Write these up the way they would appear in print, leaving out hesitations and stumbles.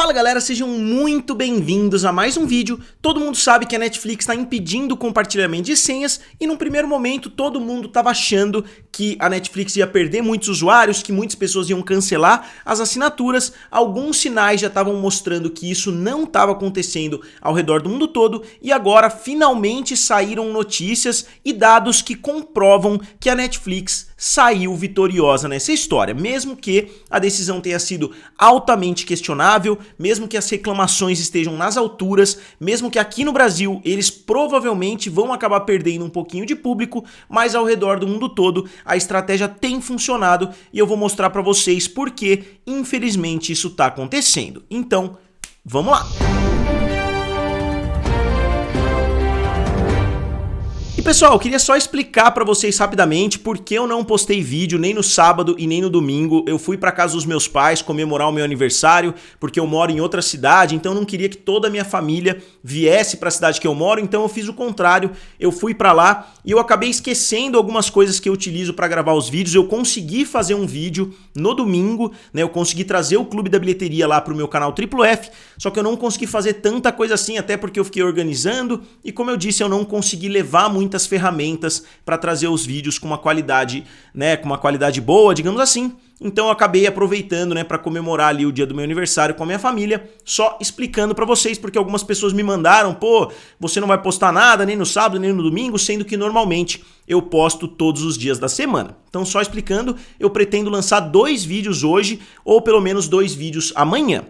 Fala galera, sejam muito bem-vindos a mais um vídeo. Todo mundo sabe que a Netflix está impedindo o compartilhamento de senhas e num primeiro momento todo mundo estava achando que a Netflix ia perder muitos usuários, que muitas pessoas iam cancelar as assinaturas. Alguns sinais já estavam mostrando que isso não estava acontecendo ao redor do mundo todo e agora finalmente saíram notícias e dados que comprovam que a Netflix saiu vitoriosa nessa história, mesmo que a decisão tenha sido altamente questionável, mesmo que as reclamações estejam nas alturas, mesmo que aqui no Brasil eles provavelmente vão acabar perdendo um pouquinho de público, mas ao redor do mundo todo a estratégia tem funcionado e eu vou mostrar para vocês por que, infelizmente, isso está acontecendo. Então, vamos lá! Pessoal, eu queria só explicar pra vocês rapidamente por que eu não postei vídeo nem no sábado e nem no domingo. Eu fui pra casa dos meus pais comemorar o meu aniversário, porque eu moro em outra cidade, então eu não queria que toda a minha família viesse pra cidade que eu moro, então eu fiz o contrário. Eu fui pra lá e eu acabei esquecendo algumas coisas que eu utilizo pra gravar os vídeos. Eu consegui fazer um vídeo no domingo, né? Eu consegui trazer o Clube da Bilheteria lá pro meu canal Triplo F, só que eu não consegui fazer tanta coisa assim, até porque eu fiquei organizando e, como eu disse, eu não consegui levar muitas ferramentas para trazer os vídeos com uma qualidade, né, com uma qualidade boa, digamos assim. Então eu acabei aproveitando, né, para comemorar ali o dia do meu aniversário com a minha família, só explicando para vocês, porque algumas pessoas me mandaram, pô, você não vai postar nada nem no sábado nem no domingo, sendo que normalmente eu posto todos os dias da semana. Então só explicando, eu pretendo lançar 2 vídeos hoje, ou pelo menos 2 vídeos amanhã.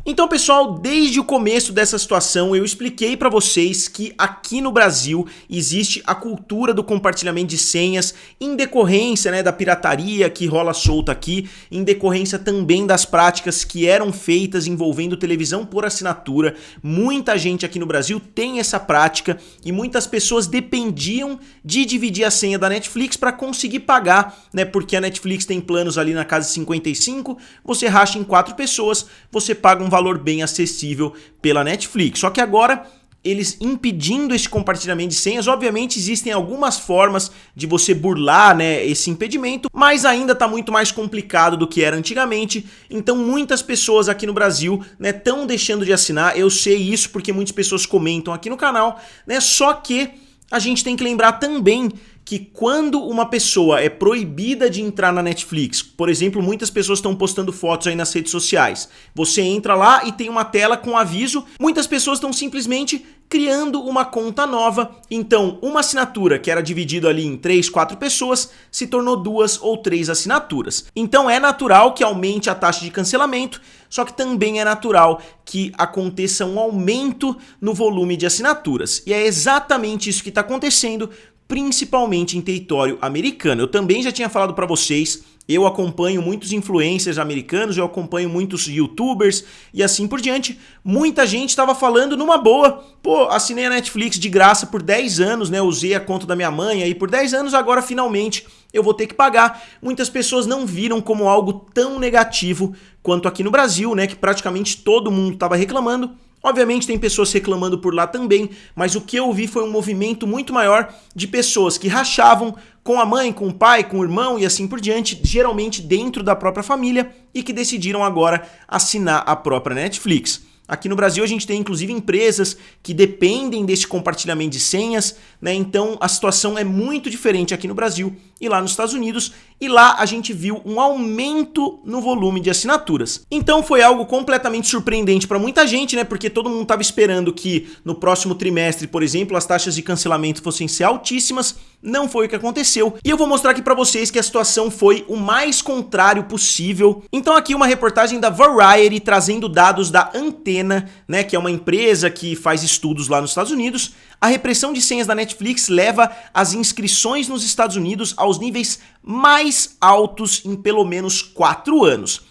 Então, pessoal, desde o começo dessa situação eu expliquei para vocês que aqui no Brasil existe a cultura do compartilhamento de senhas em decorrência, né, da pirataria que rola solta aqui, em decorrência também das práticas que eram feitas envolvendo televisão por assinatura. Muita gente aqui no Brasil tem essa prática e muitas pessoas dependiam de dividir a senha da Netflix para conseguir pagar, né, porque a Netflix tem planos ali na casa de 55, você racha em 4 pessoas, você paga um valor bem acessível pela Netflix. Só que agora, eles impedindo esse compartilhamento de senhas, obviamente existem algumas formas de você burlar, né, esse impedimento, mas ainda está muito mais complicado do que era antigamente. Então muitas pessoas aqui no Brasil, né, estão deixando de assinar. Eu sei isso porque muitas pessoas comentam aqui no canal, né, só que a gente tem que lembrar também que quando uma pessoa é proibida de entrar na Netflix, por exemplo, muitas pessoas estão postando fotos aí nas redes sociais, você entra lá e tem uma tela com aviso, muitas pessoas estão simplesmente criando uma conta nova, então uma assinatura que era dividida ali em 3, 4 pessoas se tornou 2 ou 3 assinaturas. Então é natural que aumente a taxa de cancelamento, só que também é natural que aconteça um aumento no volume de assinaturas. E é exatamente isso que está acontecendo, principalmente em território americano. Eu também já tinha falado para vocês, eu acompanho muitos influencers americanos, eu acompanho muitos youtubers e assim por diante. Muita gente estava falando numa boa, pô, assinei a Netflix de graça por 10 anos, né? Usei a conta da minha mãe aí por 10 anos, agora finalmente eu vou ter que pagar. Muitas pessoas não viram como algo tão negativo quanto aqui no Brasil, né? Que praticamente todo mundo estava reclamando. Obviamente tem pessoas reclamando por lá também, mas o que eu vi foi um movimento muito maior de pessoas que rachavam com a mãe, com o pai, com o irmão e assim por diante, geralmente dentro da própria família, e que decidiram agora assinar a própria Netflix. Aqui no Brasil a gente tem inclusive empresas que dependem desse compartilhamento de senhas, né? Então a situação é muito diferente aqui no Brasil e lá nos Estados Unidos, e lá a gente viu um aumento no volume de assinaturas. Então foi algo completamente surpreendente para muita gente, né? Porque todo mundo estava esperando que no próximo trimestre, por exemplo, as taxas de cancelamento fossem ser altíssimas. Não foi o que aconteceu. E eu vou mostrar aqui para vocês que a situação foi o mais contrário possível. Então aqui uma reportagem da Variety trazendo dados da Antena, né, que é uma empresa que faz estudos lá nos Estados Unidos. A repressão de senhas da Netflix leva as inscrições nos Estados Unidos aos níveis mais altos em pelo menos 4 anos.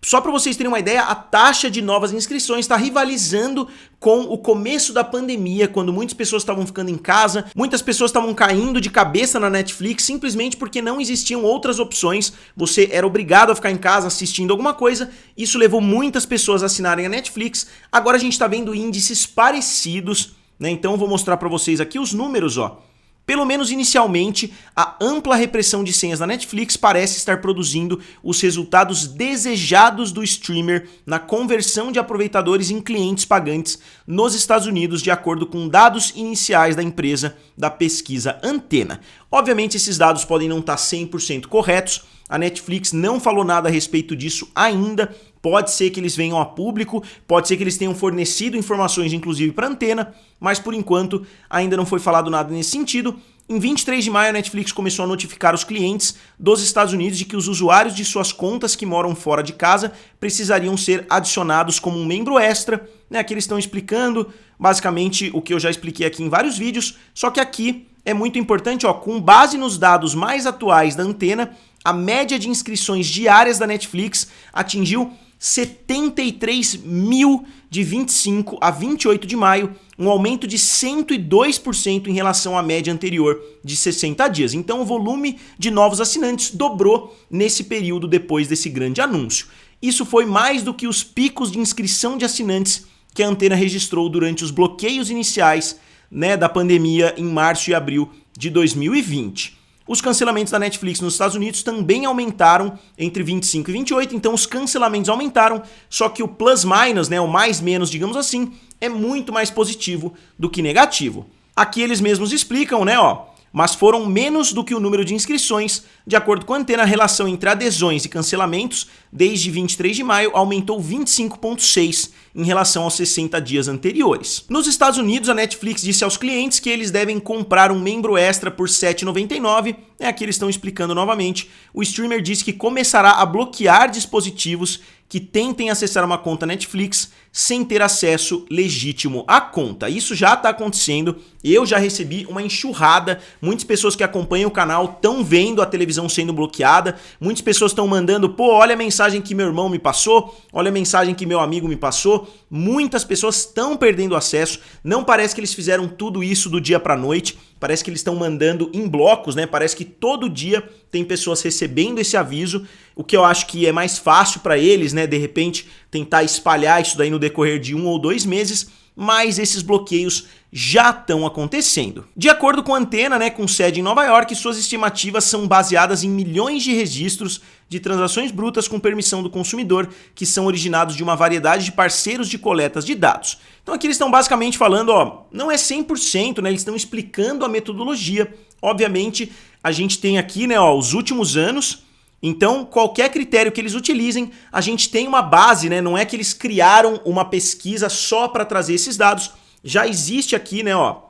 Só para vocês terem uma ideia, a taxa de novas inscrições está rivalizando com o começo da pandemia, quando muitas pessoas estavam ficando em casa, muitas pessoas estavam caindo de cabeça na Netflix simplesmente porque não existiam outras opções, você era obrigado a ficar em casa assistindo alguma coisa, isso levou muitas pessoas a assinarem a Netflix. Agora a gente está vendo índices parecidos, né? Então eu vou mostrar para vocês aqui os números, ó. Pelo menos inicialmente, a ampla repressão de senhas da Netflix parece estar produzindo os resultados desejados do streamer na conversão de aproveitadores em clientes pagantes nos Estados Unidos, de acordo com dados iniciais da empresa da pesquisa Antena. Obviamente, esses dados podem não estar 100% corretos, a Netflix não falou nada a respeito disso ainda, pode ser que eles venham a público, pode ser que eles tenham fornecido informações inclusive para a Antena, mas por enquanto ainda não foi falado nada nesse sentido. Em 23 de maio, a Netflix começou a notificar os clientes dos Estados Unidos de que os usuários de suas contas que moram fora de casa precisariam ser adicionados como um membro extra, né? Aqui eles estão explicando basicamente o que eu já expliquei aqui em vários vídeos, só que aqui é muito importante, ó, com base nos dados mais atuais da Antena, a média de inscrições diárias da Netflix atingiu 73 mil de 25 a 28 de maio, um aumento de 102% em relação à média anterior de 60 dias. Então o volume de novos assinantes dobrou nesse período depois desse grande anúncio. Isso foi mais do que os picos de inscrição de assinantes que a Antena registrou durante os bloqueios iniciais, né, da pandemia em março e abril de 2020. Os cancelamentos da Netflix nos Estados Unidos também aumentaram entre 25 e 28, então os cancelamentos aumentaram, só que o plus-minus, né, o mais-menos, digamos assim, é muito mais positivo do que negativo. Aqui eles mesmos explicam, né, ó, mas foram menos do que o número de inscrições. De acordo com a Antena, a relação entre adesões e cancelamentos desde 23 de maio aumentou 25,6% em relação aos 60 dias anteriores. Nos Estados Unidos, a Netflix disse aos clientes que eles devem comprar um membro extra por R$ 7,99. Aqui eles estão explicando novamente. O streamer disse que começará a bloquear dispositivos que tentem acessar uma conta Netflix sem ter acesso legítimo à conta. Isso já está acontecendo, eu já recebi uma enxurrada, muitas pessoas que acompanham o canal estão vendo a televisão sendo bloqueada, muitas pessoas estão mandando, pô, olha a mensagem que meu irmão me passou, olha a mensagem que meu amigo me passou, muitas pessoas estão perdendo acesso, não parece que eles fizeram tudo isso do dia para a noite, parece que eles estão mandando em blocos, né? Parece que todo dia tem pessoas recebendo esse aviso, o que eu acho que é mais fácil para eles, né? De repente tentar espalhar isso daí no decorrer de 1 ou 2 meses, mas esses bloqueios já estão acontecendo. De acordo com a Antena, né, com sede em Nova York, suas estimativas são baseadas em milhões de registros de transações brutas com permissão do consumidor, que são originados de uma variedade de parceiros de coletas de dados. Então aqui eles estão basicamente falando, ó, não é 100%, né, eles estão explicando a metodologia. Obviamente, a gente tem aqui, né, ó, os últimos anos. Então, qualquer critério que eles utilizem, a gente tem uma base, né? Não é que eles criaram uma pesquisa só para trazer esses dados. Já existe aqui, né, ó,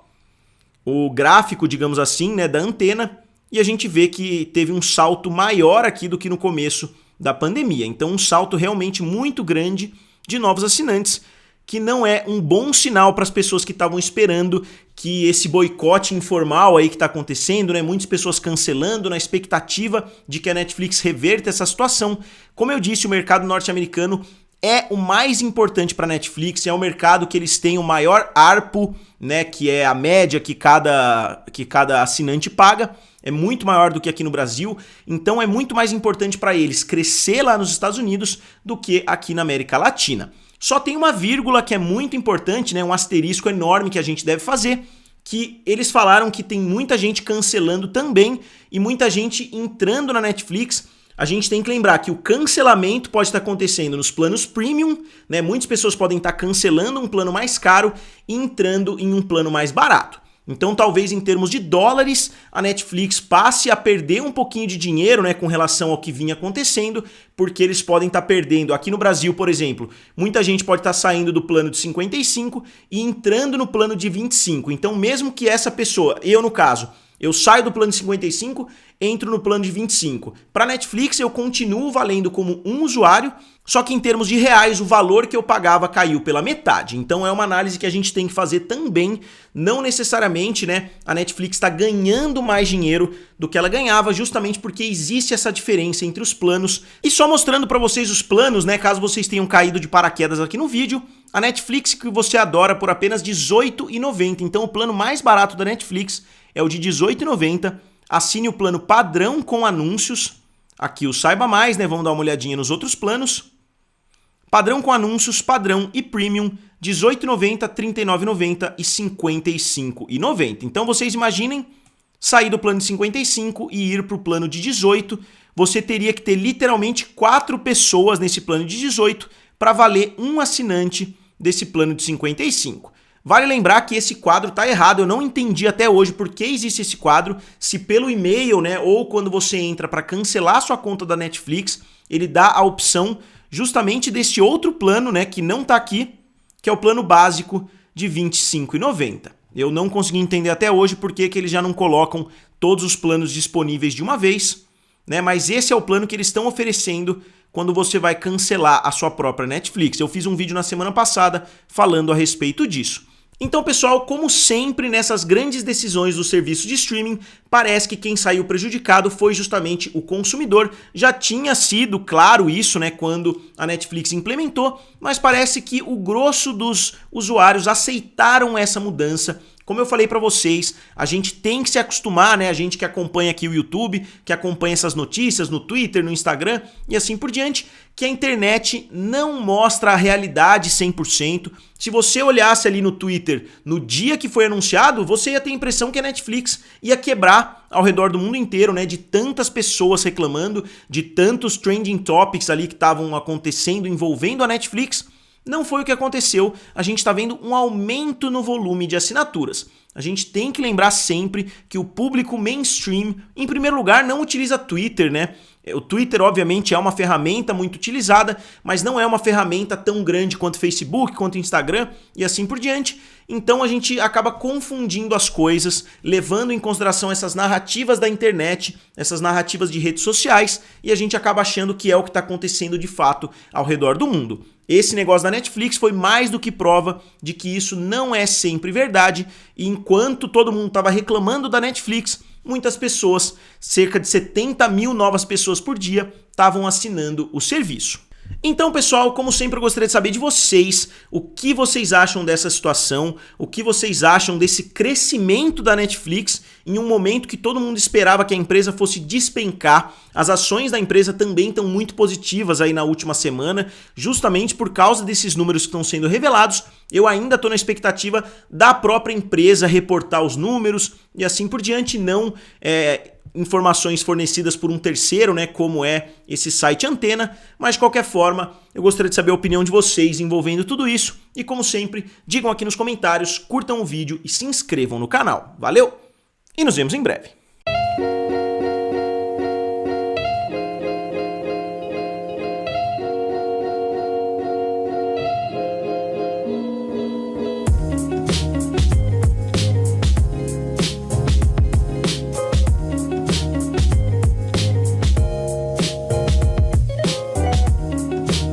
o gráfico, digamos assim, né, da Antena, e a gente vê que teve um salto maior aqui do que no começo da pandemia. Então, um salto realmente muito grande de novos assinantes, que não é um bom sinal para as pessoas que estavam esperando que esse boicote informal aí que está acontecendo, né? Muitas pessoas cancelando na expectativa de que a Netflix reverta essa situação. Como eu disse, o mercado norte-americano é o mais importante para a Netflix, é o mercado que eles têm o maior ARPU, né? Que é a média que cada assinante paga. É muito maior do que aqui no Brasil, então é muito mais importante para eles crescer lá nos Estados Unidos do que aqui na América Latina. Só tem uma vírgula que é muito importante, né? Um asterisco enorme que a gente deve fazer, que eles falaram que tem muita gente cancelando também e muita gente entrando na Netflix. A gente tem que lembrar que o cancelamento pode estar acontecendo nos planos premium, né? Muitas pessoas podem estar cancelando um plano mais caro e entrando em um plano mais barato. Então, talvez em termos de dólares, a Netflix passe a perder um pouquinho de dinheiro, né, com relação ao que vinha acontecendo, porque eles podem estar perdendo. Aqui no Brasil, por exemplo, muita gente pode estar saindo do plano de 55 e entrando no plano de 25. Então, mesmo que essa pessoa, eu no caso, eu saio do plano de 55, entro no plano de 25. Para a Netflix, eu continuo valendo como um usuário, só que em termos de reais, o valor que eu pagava caiu pela metade. Então é uma análise que a gente tem que fazer também. Não necessariamente, né, a Netflix está ganhando mais dinheiro do que ela ganhava, justamente porque existe essa diferença entre os planos. E só mostrando para vocês os planos, né, caso vocês tenham caído de paraquedas aqui no vídeo, a Netflix que você adora por apenas R$18,90. Então o plano mais barato da Netflix é o de R$18,90. Assine o plano padrão com anúncios. Aqui o Saiba Mais, né? Vamos dar uma olhadinha nos outros planos. Padrão com anúncios, padrão e premium, R$18,90, R$39,90 e R$55,90. Então vocês imaginem, sair do plano de 55 e ir para o plano de 18, você teria que ter literalmente 4 pessoas nesse plano de 18 para valer um assinante desse plano de 55. Vale lembrar que esse quadro está errado, eu não entendi até hoje por que existe esse quadro, se pelo e-mail, né, ou quando você entra para cancelar sua conta da Netflix, ele dá a opção justamente desse outro plano, né, que não está aqui, que é o plano básico de R$ 25,90. Eu não consegui entender até hoje por que eles já não colocam todos os planos disponíveis de uma vez, né? Mas esse é o plano que eles estão oferecendo quando você vai cancelar a sua própria Netflix. Eu fiz um vídeo na semana passada falando a respeito disso. Então, pessoal, como sempre nessas grandes decisões do serviço de streaming, parece que quem saiu prejudicado foi justamente o consumidor. Já tinha sido claro isso, né, quando a Netflix implementou, mas parece que o grosso dos usuários aceitaram essa mudança. Como eu falei para vocês, a gente tem que se acostumar, né? A gente que acompanha aqui o YouTube, que acompanha essas notícias no Twitter, no Instagram e assim por diante, que a internet não mostra a realidade 100%. Se você olhasse ali no Twitter no dia que foi anunciado, você ia ter a impressão que a Netflix ia quebrar ao redor do mundo inteiro, né? De tantas pessoas reclamando, de tantos trending topics ali que estavam acontecendo envolvendo a Netflix. Não foi o que aconteceu, a gente está vendo um aumento no volume de assinaturas. A gente tem que lembrar sempre que o público mainstream, em primeiro lugar, não utiliza Twitter, né? O Twitter, obviamente, é uma ferramenta muito utilizada, mas não é uma ferramenta tão grande quanto Facebook, quanto Instagram e assim por diante. Então a gente acaba confundindo as coisas, levando em consideração essas narrativas da internet, essas narrativas de redes sociais, e a gente acaba achando que é o que está acontecendo de fato ao redor do mundo. Esse negócio da Netflix foi mais do que prova de que isso não é sempre verdade, e enquanto todo mundo estava reclamando da Netflix, muitas pessoas, cerca de 70 mil novas pessoas por dia, estavam assinando o serviço. Então, pessoal, como sempre eu gostaria de saber de vocês o que vocês acham dessa situação, o que vocês acham desse crescimento da Netflix em um momento que todo mundo esperava que a empresa fosse despencar. As ações da empresa também estão muito positivas aí na última semana, justamente por causa desses números que estão sendo revelados. Eu ainda estou na expectativa da própria empresa reportar os números e assim por diante, não informações fornecidas por um terceiro, né, como é esse site Antena, mas de qualquer forma, eu gostaria de saber a opinião de vocês envolvendo tudo isso e como sempre, digam aqui nos comentários, curtam o vídeo e se inscrevam no canal. Valeu e nos vemos em breve.